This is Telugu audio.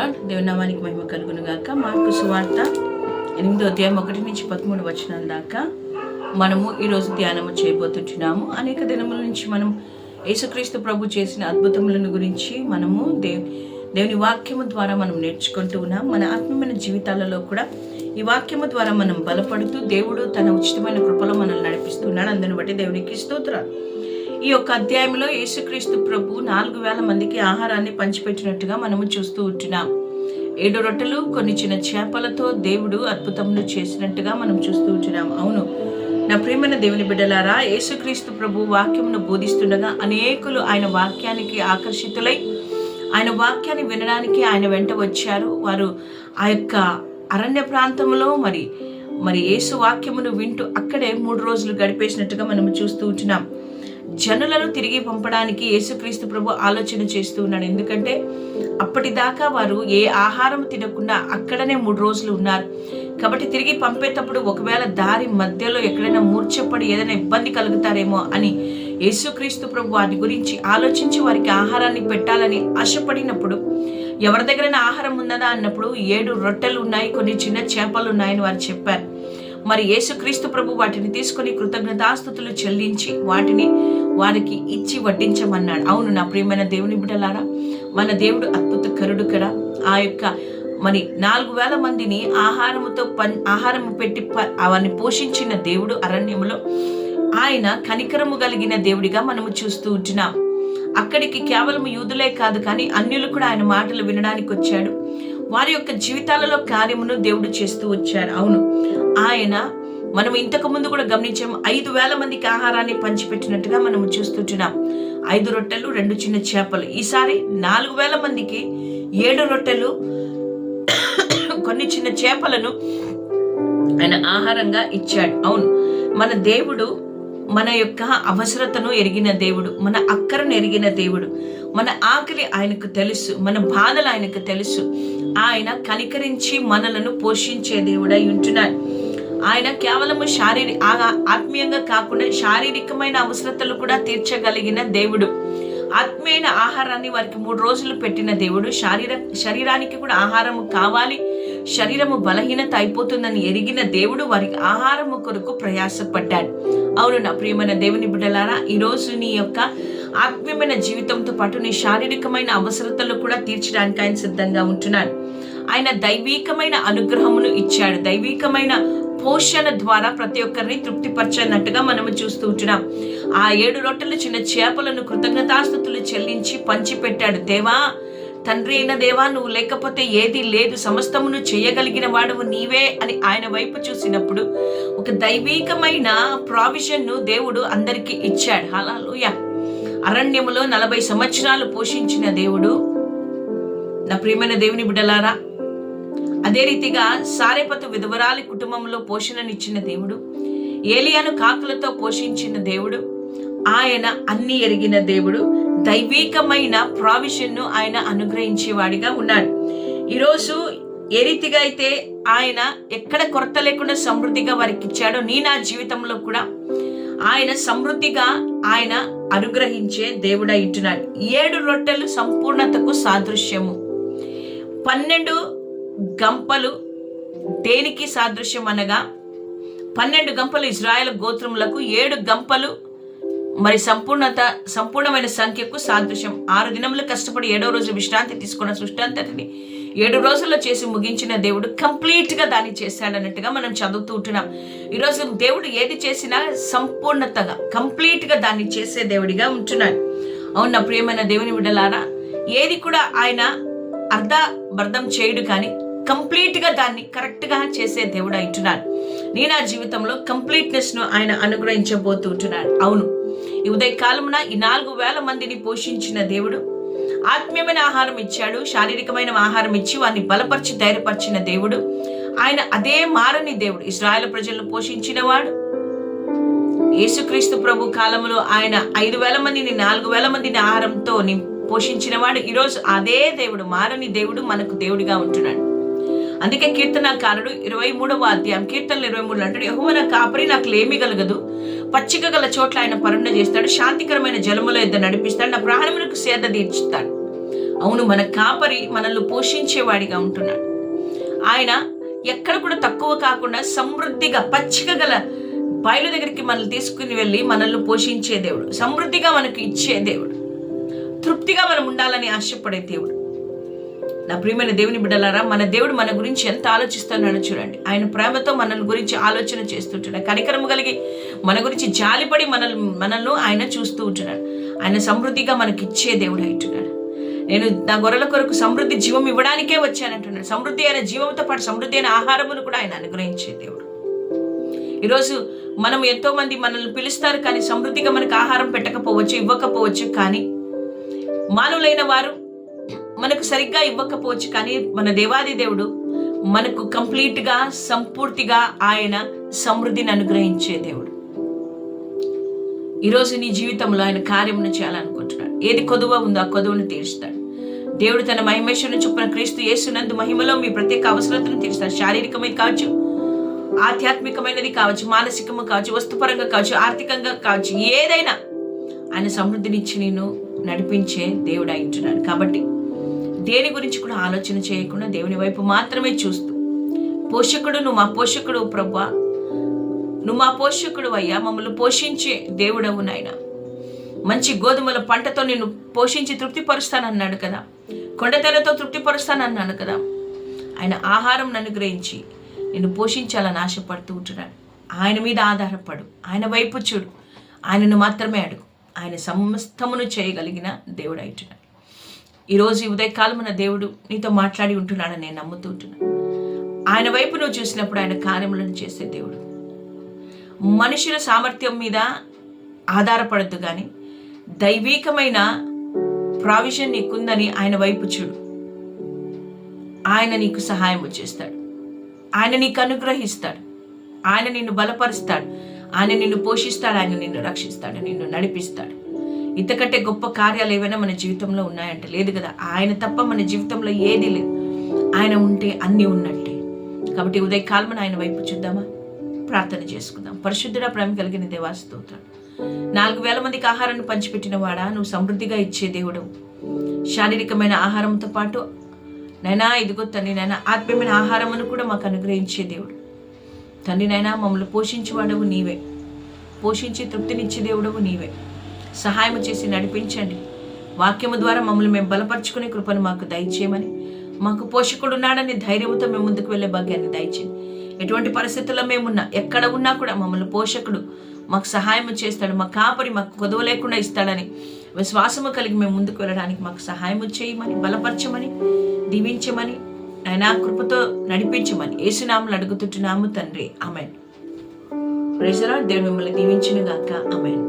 లార్డ్. దేవుని నామానికి మహిమ కలుగును గాక. మార్కు సువార్త 8వ అధ్యాయం 1-13 దాకా మనము ఈరోజు ధ్యానము చేయబోతున్నాము. అనేక దినముల నుంచి మనం యేసుక్రీస్తు ప్రభు చేసిన అద్భుతములను గురించి మనము దేవుని వాక్యము ద్వారా మనం నేర్చుకుంటూ ఉన్నాం. మన ఆత్మీయమైన జీవితాలలో కూడా ఈ వాక్యము ద్వారా మనం బలపడుతూ దేవుడు తన ఉచితమైన కృపలో మనల్ని నడిపిస్తున్నాడు. అందుని బట్టి దేవునికి స్తోత్రాలు. ఈ యొక్క అధ్యాయంలో యేసుక్రీస్తు ప్రభు 4,000 మందికి ఆహారాన్ని పంచిపెట్టినట్టుగా మనము చూస్తూ ఉంటున్నాం. 7 రొట్టెలు కొన్ని చిన్న చేపలతో దేవుడు అద్భుతములు చేసినట్టుగా మనం చూస్తూ ఉంటున్నాం. అవును నా ప్రియమైన దేవుని బిడ్డలారా, యేసుక్రీస్తు ప్రభు వాక్యమును బోధిస్తుండగా అనేకులు ఆయన వాక్యానికి ఆకర్షితులై ఆయన వాక్యాన్ని వినడానికి ఆయన వెంట వచ్చారు. వారు ఆ యొక్క అరణ్య ప్రాంతంలో మరి యేసు వాక్యమును వింటూ అక్కడే 3 రోజులు గడిపేసినట్టుగా మనము చూస్తూ ఉంటున్నాం. జనులను తిరిగి పంపడానికి యేసుక్రీస్తు ప్రభు ఆలోచన చేస్తూ ఉన్నాడు. ఎందుకంటే అప్పటిదాకా వారు ఏ ఆహారం తినకుండా అక్కడనే 3 రోజులు ఉన్నారు. కాబట్టి తిరిగి పంపేటప్పుడు ఒకవేళ దారి మధ్యలో ఎక్కడైనా మూర్ఛపడి ఏదైనా ఇబ్బంది కలుగుతారేమో అని యేసుక్రీస్తు ప్రభు వారి గురించి ఆలోచించి వారికి ఆహారాన్ని పెట్టాలని ఆశపడినప్పుడు, ఎవరి దగ్గరైనా ఆహారం ఉన్నదా అన్నప్పుడు 7 రొట్టెలు ఉన్నాయి, కొన్ని చిన్న చేపలు ఉన్నాయని వారు చెప్పారు. మరి యేసుక్రీస్తు ప్రభు వాటిని తీసుకొని కృతజ్ఞతాస్తుతులు చెల్లించి వాటిని వారికి ఇచ్చి వడ్డించమన్నాడు. అవును నా ప్రియమైన దేవుని బిడ్డలారా, మన దేవుడు అద్భుతకరుడు కదా. ఆ యొక్క 4,000 మందిని ఆహారము పెట్టి అవన్నీ పోషించిన దేవుడు అరణ్యములో ఆయన కనికరము కలిగిన దేవుడిగా మనము చూస్తూ ఉంటున్నాం. అక్కడికి కేవలం యూదులే కాదు కానీ అన్యులు కూడా ఆయన మాటలు వినడానికి వచ్చాడు. వారి యొక్క జీవితాలలో కార్యమును దేవుడు చేస్తూ వచ్చారు. అవును ఆయన మనం ఇంతకు ముందు కూడా గమనించాము, 5,000 మందికి ఆహారాన్ని పంచిపెట్టినట్టుగా మనము చూస్తుంటున్నాం. 5 రొట్టెలు 2 చిన్న చేపలు. ఈసారి 4,000 మందికి 7 రొట్టెలు కొన్ని చిన్న చేపలను ఆయన ఆహారంగా ఇచ్చాడు. అవును మన దేవుడు మన యొక్క అవసరతను ఎరిగిన దేవుడు, మన అక్కరను ఎరిగిన దేవుడు. మన ఆకలి ఆయనకు తెలుసు, మన బాధలు ఆయనకు తెలుసు. ఆయన కనికరించి మనలను పోషించే దేవుడై ఉంటున్నాడు. ఆయన కేవలము ఆత్మీయంగా కాకుండా శారీరకమైన అవసరతలు కూడా తీర్చగలిగిన దేవుడు. ఆత్మీయ ఆహారాన్ని వారికి 3 రోజులు పెట్టిన దేవుడు. శరీరానికి కూడా ఆహారము కావాలి, శరీరము బలహీనత అయిపోతుందని ఎరిగిన దేవుడు వారికి ఆహారము కొరకు ప్రయాసపడ్డాడు. అవును నా ప్రియమైన దేవుని బిడ్డలారా, ఈరోజు నీ యొక్క ఆత్మీయమైన జీవితంతో పాటు నీ శారీరకమైన అవసరతలు కూడా తీర్చడానికి ఆయన సిద్ధంగా ఉంటున్నాడు. ఆయన దైవికమైన అనుగ్రహమును ఇచ్చాడు. దైవికమైన పోషణ ద్వారా ప్రతి ఒక్కరిని తృప్తిపరచనట్టుగా మనము చూస్తూ ఉంటున్నాం. ఆ 7 రొట్టెలు చిన్న చేపలను కృతజ్ఞతాస్తుతులు చెల్లించి పంచిపెట్టాడు. దేవా, తండ్రి అయిన దేవా, నువ్వు లేకపోతే ఏది లేదు, సమస్తమును చేయగలిగిన వాడవు నీవే అని ఆయన వైపు చూసినప్పుడు ఒక దైవికమైన ప్రావిజన్ను దేవుడు అందరికీ ఇచ్చాడు. హల్లెలూయా. అరణ్యములో 40 సంవత్సరాలు పోషించిన దేవుడు నా ప్రియమైన దేవుని బిడ్డలారా, అదే రీతిగా సారెపతు విధవరాలి కుటుంబంలో పోషణనిచ్చిన దేవుడు, ఏలియాను కాకులతో పోషించిన దేవుడు, ఆయన అన్ని ఎరిగిన దేవుడు. దైవికమైన ప్రావిజన్ను ఆయన అనుగ్రహించేవాడిగా ఉన్నాడు. ఈరోజు ఏ రీతిగా అయితే ఆయన ఎక్కడ కొరత లేకుండా సమృద్ధిగా వారికి ఇచ్చాడో, నా జీవితంలో కూడా ఆయన సమృద్ధిగా ఆయన అనుగ్రహించే దేవుడై ఉంటున్నాడు. 7 రొట్టెలు సంపూర్ణతకు సాదృశ్యము. 12 గంపలు దేనికి సాదృశ్యం అనగా, 12 గంపలు ఇజ్రాయేల్ గోత్రములకు, 7 గంపలు సంపూర్ణమైన సంఖ్యకు సాదృశ్యం. 6 దినములు కష్టపడి 7వ రోజు విశ్రాంతి తీసుకున్న సృష్టి అంతటిని 7 రోజుల్లో చేసి ముగించిన దేవుడు కంప్లీట్ గా దాన్ని చేశాడన్నట్టుగా మనం చదువుతూ ఉంటున్నాం. ఈరోజు దేవుడు ఏది చేసినా సంపూర్ణతగా కంప్లీట్ గా దాన్ని చేసే దేవుడిగా ఉంటున్నాడు. అవును నా ప్రియమైన దేవుని బిడ్డలారా, ఏది కూడా ఆయన అర్ధం చేయడు కానీ కంప్లీట్ గా దాన్ని కరెక్ట్ గా చేసే దేవుడు అంటున్నాడు. నా జీవితంలో కంప్లీట్నెస్ ను ఆయన అనుగ్రహించబోతుంటున్నాడు. అవును ఈ ఉదయకాలమున ఈ 4,000 మందిని పోషించిన దేవుడు ఆత్మీయమైన ఆహారం ఇచ్చాడు, శారీరకమైన ఆహారం ఇచ్చి వారిని బలపరిచి ధైర్యపరిచిన దేవుడు. ఆయన అదే మారని దేవుడు. ఇశ్రాయేలు ప్రజలను పోషించిన వాడు. యేసుక్రీస్తు ప్రభు కాలంలో ఆయన 5,000 మందిని 4,000 మందిని ఆహారంతో పోషించిన వాడు. ఈరోజు అదే దేవుడు, మారని దేవుడు మనకు దేవుడిగా ఉంటున్నాడు. అందుకే కీర్తనకారుడు 23వ అధ్యాయం కీర్తనలు 23 అంటాడు, యెహోవా నా కాపరి, నాకు లేమి కలగదు. పచ్చిక గల చోట్ల ఆయన పరుండ చేస్తాడు, శాంతికరమైన జలముల యొద్ద నడిపిస్తాడు, నా ప్రాణములకు సేద తీర్చుతాడు. అవును, మన కాపరి మనల్ని పోషించేవాడిగా ఉంటున్నాడు. ఆయన ఎక్కడ కూడా తక్కువ కాకుండా సమృద్ధిగా పచ్చిక గల బయలు దగ్గరికి మనల్ని తీసుకుని వెళ్ళి మనల్ని పోషించే దేవుడు, సమృద్ధిగా మనకు ఇచ్చే దేవుడు, తృప్తిగా మనం ఉండాలని ఆశపడే దేవుడు. నా ప్రియమైన దేవుని బిడ్డలారా, మన దేవుడు మన గురించి ఎంత ఆలోచిస్తున్నాడో చూడండి. ఆయన ప్రేమతో మనల్ని గురించి ఆలోచన చేస్తుంటున్నాడు. కనికరము కలిగి మన గురించి జాలిపడి మనల్ని ఆయన చూస్తూ ఉంటున్నాడు. ఆయన సమృద్ధిగా మనకి ఇచ్చే దేవుడు అంటున్నాడు. నేను నా గొర్రెల కొరకు సమృద్ధి జీవం ఇవ్వడానికే వచ్చానంటున్నాడు. సమృద్ధి అయిన జీవంతో పాటు సమృద్ధి అయిన ఆహారమును కూడా ఆయన అనుగ్రహించే దేవుడు. ఈరోజు మనం ఎంతో మంది మనల్ని పిలుస్తారు, కానీ సమృద్ధిగా మనకు ఆహారం పెట్టకపోవచ్చు, ఇవ్వకపోవచ్చు. కానీ మానవులైన వారు మనకు సరిగ్గా ఇవ్వకపోవచ్చు, కానీ మన దేవాది దేవుడు మనకు కంప్లీట్గా సంపూర్తిగా ఆయన సమృద్ధిని అనుగ్రహించే దేవుడు. ఈరోజు నీ జీవితంలో ఆయన కార్యమును చేయాలనుకుంటున్నాడు. ఏది కొదువ ఉందో ఆ కొదువును తీరుస్తాడు. దేవుడు తన మహిమేశ్వరుని చొప్పున క్రీస్తు యేసునందు మహిమలో మీ ప్రత్యేక అవసరతను తీరుస్తాడు. శారీరకమైన కావచ్చు, ఆధ్యాత్మికమైనది కావచ్చు, మానసికము కావచ్చు, వస్తుపరంగా కావచ్చు, ఆర్థికంగా కావచ్చు, ఏదైనా ఆయన సమృద్ధినిచ్చి నేను నడిపించే దేవుడు అంటున్నాడు. కాబట్టి దేని గురించి కూడా ఆలోచన చేయకుండా దేవుని వైపు మాత్రమే చూస్తూ, పోషకుడు నువ్వు మా పోషకుడు ప్రభువా, నువ్వు మా పోషకుడు అయ్యా, మమ్మల్ని పోషించే దేవుడవు నాయన. మంచి గోధుమల పంటతో నిన్ను పోషించి తృప్తిపరుస్తానన్నాడు కదా, కొండతెరతో తృప్తిపరుస్తానన్నాడు కదా. ఆయన ఆహారం అనుగ్రహించి నిన్ను పోషించాలని ఆశపడుతూ ఉంటున్నాడు. ఆయన మీద ఆధారపడు, ఆయన వైపు చూడు, ఆయనను మాత్రమే అడుగు. ఆయన సమస్తమును చేయగలిగిన దేవుడు అంటున్నాడు. ఈరోజు ఈ ఉదయకాలమున దేవుడు నీతో మాట్లాడి ఉంటున్నాడని నేను నమ్ముతూ ఉంటున్నాను. ఆయన వైపు నువ్వు చూసినప్పుడు ఆయన కార్యములను చేసే దేవుడు. మనుషుల సామర్థ్యం మీద ఆధారపడద్దు, కానీ దైవికమైన ప్రావిజన్ నీకుందని ఆయన వైపు చూడు. ఆయన నీకు సహాయం చేస్తాడు, ఆయన నీకు అనుగ్రహిస్తాడు, ఆయన నిన్ను బలపరుస్తాడు, ఆయన నిన్ను పోషిస్తాడు, ఆయన నిన్ను రక్షిస్తాడు, నిన్ను నడిపిస్తాడు. ఇంతకంటే గొప్ప కార్యాలు ఏవైనా మన జీవితంలో ఉన్నాయంటే లేదు కదా. ఆయన తప్ప మన జీవితంలో ఏది లేదు. ఆయన ఉంటే అన్నీ ఉన్నట్టే. కాబట్టి ఉదయకాలమున ఆయన వైపు చూద్దామా? ప్రార్థన చేసుకుందాం. పరిశుద్ధుడా, ప్రేమ కలిగిన దేవా స్తోత్రం. 4,000 మందికి ఆహారాన్ని పంచిపెట్టిన వాడా, నువ్వు సమృద్ధిగా ఇచ్చే దేవుడు. శారీరకమైన ఆహారంతో పాటు నైనా ఇదిగో తండ్రి నైనా ఆత్మీయమైన ఆహారమును కూడా మాకు అనుగ్రహించే దేవుడు. తండ్రి నైనా మమ్మల్ని పోషించేవాడవు నీవే, పోషించి తృప్తినిచ్చే దేవుడవు నీవే. సహాయం చేసి నడిపించండి. వాక్యము ద్వారా మమ్మల్ని మేము బలపరుచుకునే కృపను మాకు దయచేయమని, మాకు పోషకుడు ఉన్నాడని ధైర్యంతో మేము ముందుకు వెళ్ళే భాగ్యాన్ని దయచేయండి. ఎటువంటి పరిస్థితుల్లో మేమున్నా, ఎక్కడ ఉన్నా కూడా మమ్మల్ని పోషకుడు మాకు సహాయం చేస్తాడు, మా కాపరి మాకు కొదవ లేకుండా ఇస్తాడని విశ్వాసము కలిగి మేము ముందుకు వెళ్ళడానికి మాకు సహాయం చేయమని, బలపరచమని, దీవించమని, ఆయన కృపతో నడిపించమని యేసునామములో అడుగుతుంటున్నాము తండ్రి. ఆమేన్. Praise the Lord. దేవుడు మిమ్మల్ని దీవించును గాక. ఆమేన్.